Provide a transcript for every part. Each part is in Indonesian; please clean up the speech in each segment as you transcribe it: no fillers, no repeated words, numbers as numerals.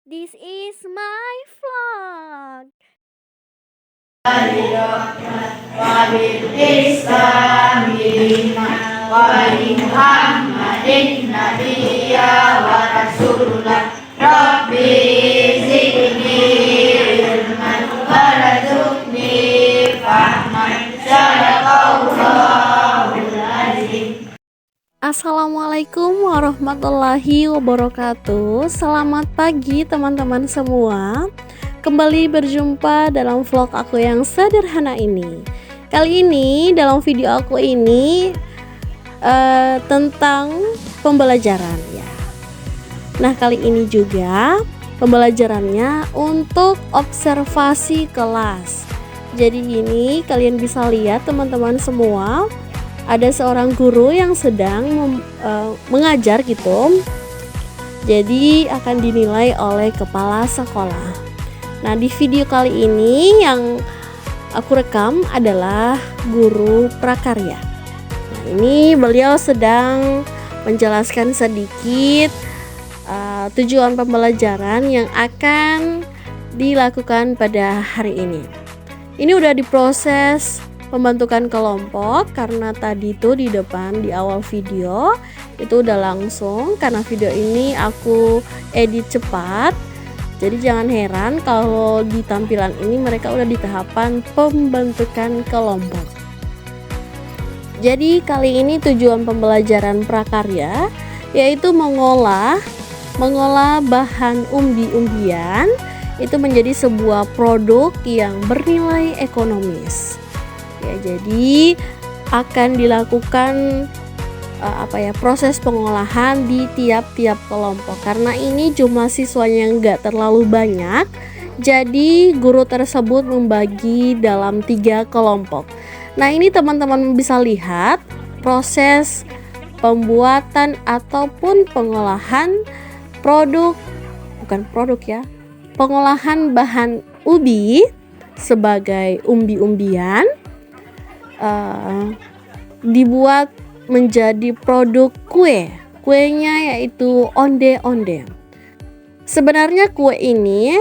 This is my vlog. Assalamualaikum warahmatullahi wabarakatuh. Selamat pagi teman-teman semua. Kembali berjumpa dalam vlog aku yang sederhana ini. Kali ini dalam video aku ini tentang pembelajaran ya. Nah, kali ini juga pembelajarannya untuk observasi kelas. Jadi ini kalian bisa lihat teman-teman semua, ada seorang guru yang sedang mengajar gitu. Jadi akan dinilai oleh kepala sekolah. Nah, di video kali ini yang aku rekam adalah guru prakarya. Nah, ini beliau sedang menjelaskan sedikit tujuan pembelajaran yang akan dilakukan pada hari ini. Ini udah diproses pembentukan kelompok, karena tadi tuh di depan di awal video itu udah langsung, karena video ini aku edit cepat. Jadi jangan heran kalau di tampilan ini mereka udah di tahapan pembentukan kelompok. Jadi kali ini tujuan pembelajaran prakarya yaitu mengolah bahan umbi-umbian itu menjadi sebuah produk yang bernilai ekonomis. Ya, jadi akan dilakukan proses pengolahan di tiap-tiap kelompok. Karena ini jumlah siswanya nggak terlalu banyak, jadi guru tersebut membagi dalam 3 kelompok. Nah, ini teman-teman bisa lihat proses pembuatan ataupun pengolahan pengolahan bahan ubi sebagai umbi-umbian dibuat menjadi produk kuenya yaitu onde-onde. Sebenarnya kue ini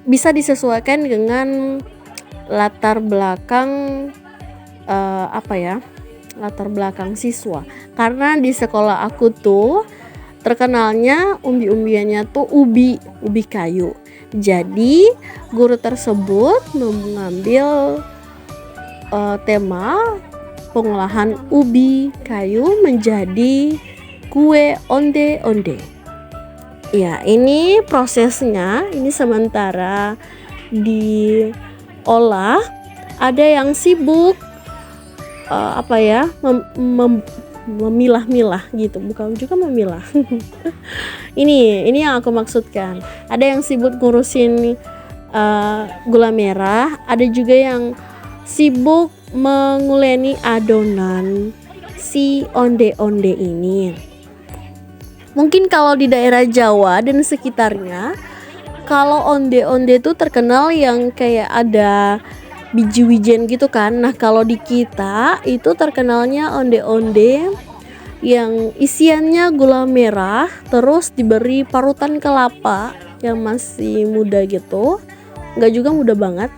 bisa disesuaikan dengan latar belakang latar belakang siswa, karena di sekolah aku tuh terkenalnya umbi-umbiannya tuh ubi kayu. Jadi guru tersebut mengambil tema pengolahan ubi kayu menjadi kue onde-onde. Ya, ini prosesnya, ini sementara diolah. Ada yang sibuk memilah-milah gitu, bukan juga memilah. ini yang aku maksudkan. Ada yang sibuk ngurusin gula merah, ada juga yang sibuk menguleni adonan si onde-onde ini. Mungkin kalau di daerah Jawa dan sekitarnya, kalau onde-onde itu terkenal yang kayak ada biji-wijen gitu kan. Nah, kalau di kita itu terkenalnya onde-onde yang isiannya gula merah terus diberi parutan kelapa yang masih muda gitu, nggak juga muda banget.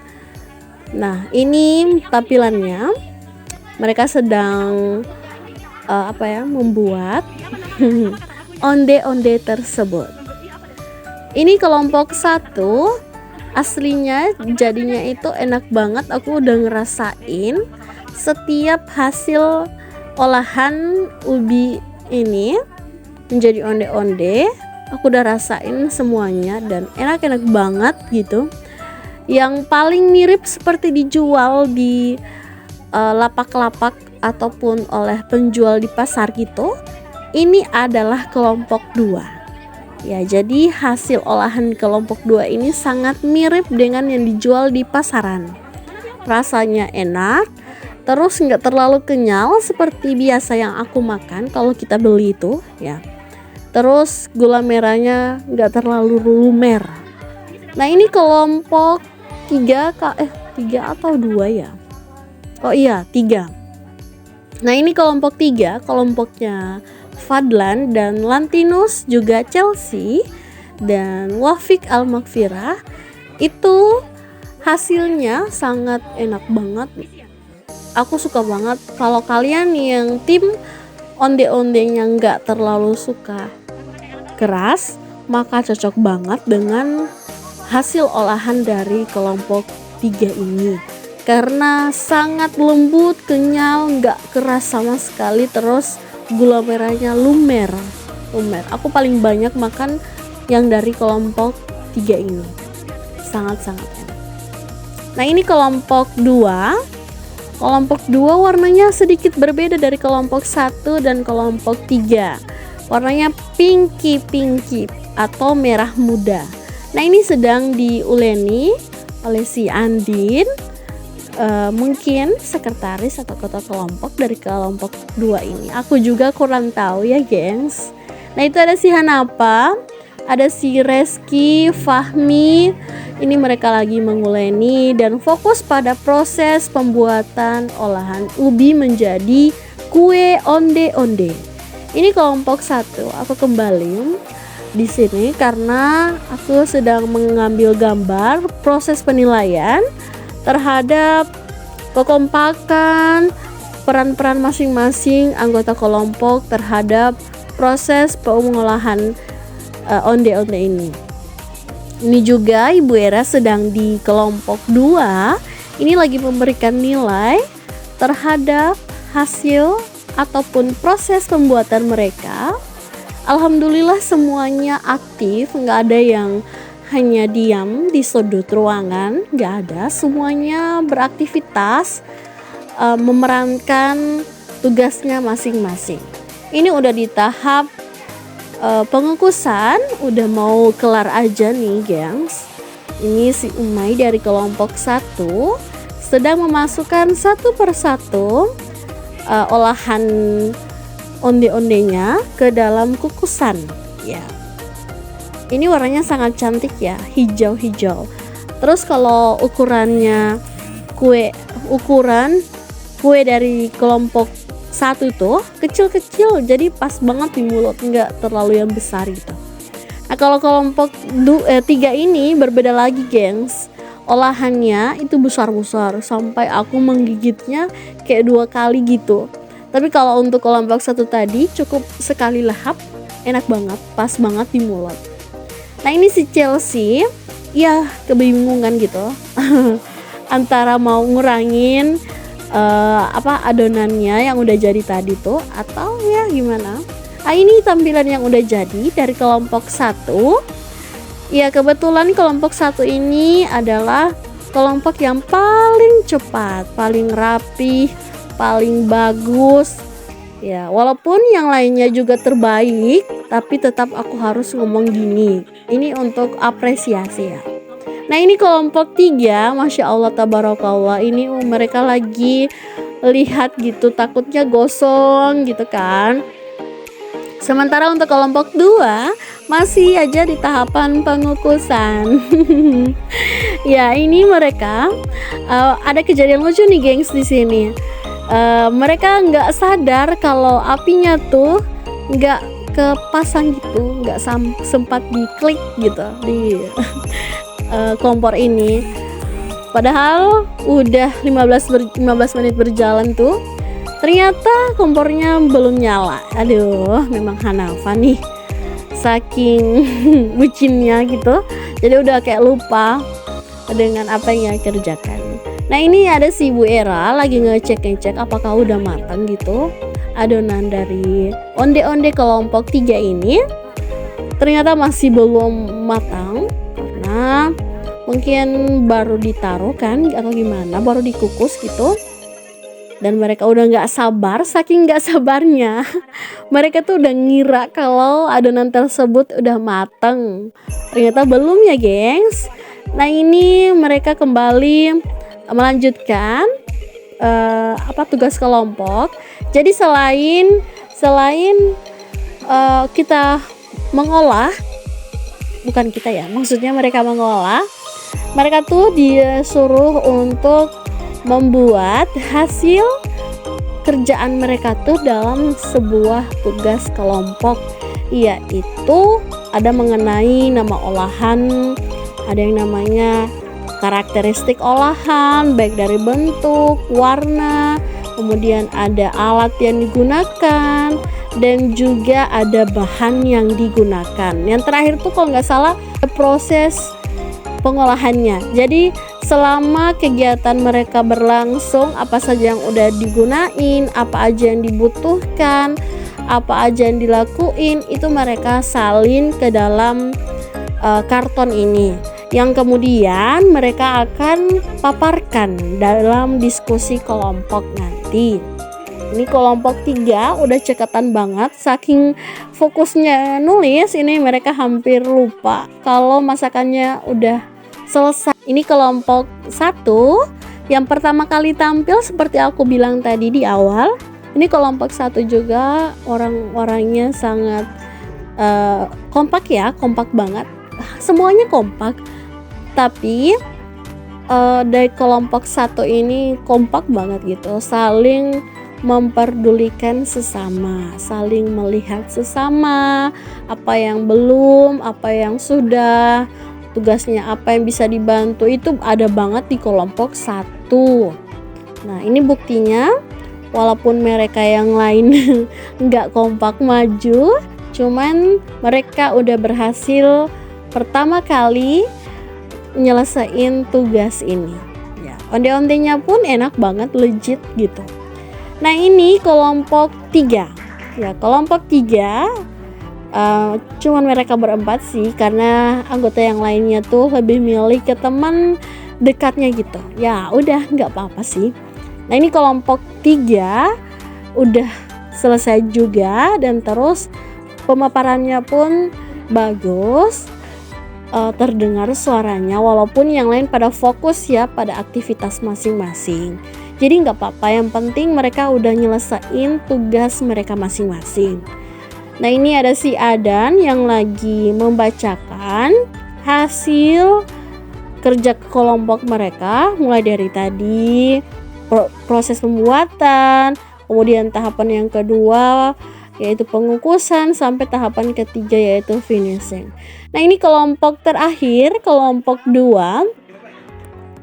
Nah, ini tampilannya. Mereka sedang membuat onde-onde tersebut. Ini kelompok 1. Aslinya jadinya itu enak banget. Aku udah ngerasain setiap hasil olahan ubi ini menjadi onde-onde. Aku udah rasain semuanya dan enak-enak banget gitu. Yang paling mirip seperti dijual di lapak-lapak ataupun oleh penjual di pasar gitu, ini adalah kelompok 2. Ya, jadi hasil olahan kelompok 2 ini sangat mirip dengan yang dijual di pasaran. Rasanya enak, terus nggak terlalu kenyal seperti biasa yang aku makan kalau kita beli itu ya. Terus gula merahnya nggak terlalu lumer. Nah, ini kelompok 3 atau 2 ya? Oh iya, 3. Nah, ini kelompok 3, kelompoknya Fadlan dan Lantinus juga Chelsea. dan Wafik Al-Maghfirah. Itu hasilnya sangat enak banget. Aku suka banget. Kalau kalian yang tim onde-ondenya nggak terlalu suka keras, maka cocok banget dengan hasil olahan dari kelompok 3 ini, karena sangat lembut, kenyal, nggak keras sama sekali, terus gula merahnya lumer. Aku paling banyak makan yang dari kelompok 3 ini, sangat-sangat enak. Nah ini kelompok 2. Kelompok 2 warnanya sedikit berbeda dari kelompok 1 dan kelompok 3. Warnanya pinky atau merah muda. Nah ini sedang diuleni oleh si Andin, mungkin sekretaris atau ketua kelompok dari kelompok 2 ini. Aku juga kurang tahu ya gengs. Nah itu ada si Hanapa, ada si Reski, Fahmi. Ini mereka lagi menguleni dan fokus pada proses pembuatan olahan ubi menjadi kue onde-onde. Ini kelompok 1. Aku kembali di sini karena aku sedang mengambil gambar proses penilaian terhadap kekompakan peran-peran masing-masing anggota kelompok terhadap proses pengolahan onde-onde ini. Ini juga Ibu Era sedang di kelompok 2. Ini lagi memberikan nilai terhadap hasil ataupun proses pembuatan mereka. Alhamdulillah semuanya aktif, nggak ada yang hanya diam di sudut ruangan, nggak ada, semuanya beraktivitas, memerankan tugasnya masing-masing. Ini udah di tahap pengukusan, udah mau kelar aja nih gengs. Ini si Umay dari kelompok 1 sedang memasukkan satu persatu olahan onde-ondenya ke dalam kukusan ya. Ini warnanya sangat cantik ya, hijau-hijau. Terus kalau ukuran kue dari kelompok 1 tuh kecil-kecil, jadi pas banget di mulut, nggak terlalu yang besar gitu. Nah kalau kelompok 3 ini berbeda lagi gengs. Olahannya itu besar-besar sampai aku menggigitnya kayak 2 kali gitu. Tapi kalau untuk kelompok 1 tadi cukup sekali lahap, enak banget, pas banget di mulut. Nah ini si Chelsea, ya kebingungan gitu antara mau ngurangin adonannya yang udah jadi tadi tuh atau ya gimana. Nah ini tampilan yang udah jadi dari kelompok 1. Ya kebetulan kelompok 1 ini adalah kelompok yang paling cepat, paling rapi, paling bagus ya. Walaupun yang lainnya juga terbaik, tapi tetap aku harus ngomong gini, ini untuk apresiasi ya. Nah ini kelompok 3, Masya Allah tabarakallah, ini mereka lagi lihat gitu, takutnya gosong gitu kan. Sementara untuk kelompok 2 masih aja di tahapan pengukusan. Ya ini mereka ada kejadian lucu nih gengs di sini. Mereka nggak sadar kalau apinya tuh nggak kepasang gitu, nggak sempat diklik gitu di kompor ini. Padahal udah 15 menit berjalan tuh, ternyata kompornya belum nyala. Aduh, memang Hanafa nih saking bucinnya gitu, jadi udah kayak lupa dengan apa yang kerjakan. Nah ini ada si Bu Era lagi ngecek apakah udah matang gitu adonan dari onde-onde kelompok 3 ini. Ternyata masih belum matang karena mungkin baru ditaruh kan atau gimana, baru dikukus gitu. Dan mereka udah gak sabar, saking gak sabarnya mereka tuh udah ngira kalau adonan tersebut udah mateng. Ternyata belum ya gengs. Nah ini mereka kembali melanjutkan tugas kelompok. Jadi selain kita mengolah, bukan kita ya, maksudnya mereka mengolah, mereka tuh disuruh untuk membuat hasil kerjaan mereka tuh dalam sebuah tugas kelompok, yaitu ada mengenai nama olahan, ada yang namanya karakteristik olahan, baik dari bentuk, warna, kemudian ada alat yang digunakan, dan juga ada bahan yang digunakan. Yang terakhir tuh kalau nggak salah proses pengolahannya. Jadi selama kegiatan mereka berlangsung, apa saja yang udah digunain, apa aja yang dibutuhkan, apa aja yang dilakuin, itu mereka salin ke dalam karton ini, yang kemudian mereka akan paparkan dalam diskusi kelompok nanti. Ini kelompok 3 udah cekatan banget, saking fokusnya nulis ini mereka hampir lupa kalau masakannya udah selesai. Ini kelompok 1 yang pertama kali tampil seperti aku bilang tadi di awal. Ini kelompok 1 juga orang-orangnya sangat kompak ya, kompak banget. Semuanya kompak. Tapi dari kelompok 1 ini kompak banget gitu, saling memperdulikan sesama, saling melihat sesama, apa yang belum, apa yang sudah, tugasnya apa yang bisa dibantu, itu ada banget di kelompok 1. Nah, ini buktinya walaupun mereka yang lain nggak kompak maju, cuman mereka udah berhasil pertama kali nyelesain tugas ini ya. Onde-ondenya pun enak banget, legit gitu. Nah, ini kelompok 3 ya. Kelompok 3 cuman mereka berempat sih, karena anggota yang lainnya tuh lebih milih ke teman dekatnya gitu ya. Udah nggak apa-apa sih. Nah, ini kelompok 3 udah selesai juga, dan terus pemaparannya pun bagus, terdengar suaranya, walaupun yang lain pada fokus ya pada aktivitas masing-masing. Jadi nggak apa-apa, yang penting mereka udah nyelesain tugas mereka masing-masing. Nah, ini ada si Adan yang lagi membacakan hasil kerja kelompok mereka, mulai dari tadi proses pembuatan, kemudian tahapan yang kedua yaitu pengukusan, sampai tahapan ketiga yaitu finishing. Nah, ini kelompok terakhir, kelompok 2.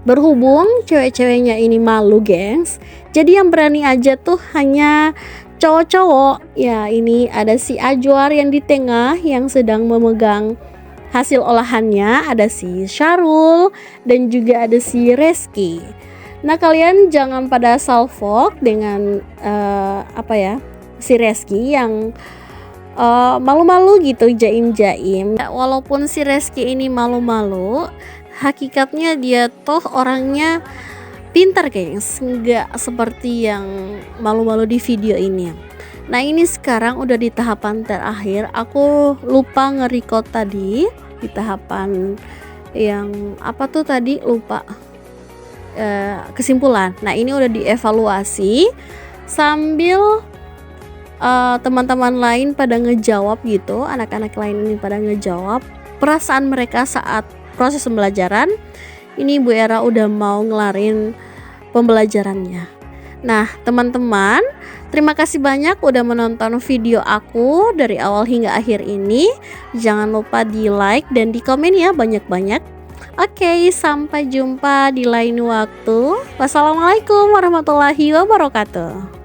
Berhubung cewek-ceweknya ini malu, gengs, jadi yang berani aja tuh hanya cowok-cowok ya. Ini ada si Ajwar yang di tengah yang sedang memegang hasil olahannya, ada si Syarul, dan juga ada si Reski. Nah, kalian jangan pada salfok dengan si Reski yang malu-malu gitu, jaim-jaim. Walaupun si Reski ini malu-malu, hakikatnya dia tuh orangnya pintar, gengs, nggak seperti yang malu-malu di video ini. Nah, ini sekarang udah di tahapan terakhir. Aku lupa nge-record tadi di tahapan yang apa tuh tadi, lupa kesimpulan. Nah, ini udah dievaluasi sambil teman-teman lain pada ngejawab gitu, anak-anak lain ini pada ngejawab perasaan mereka saat proses pembelajaran. Ini Bu Era udah mau ngelarin pembelajarannya. Nah, teman-teman, terima kasih banyak udah menonton video aku dari awal hingga akhir ini. Jangan lupa di like dan di komen ya banyak-banyak. Oke, sampai jumpa di lain waktu. Wassalamualaikum warahmatullahi wabarakatuh.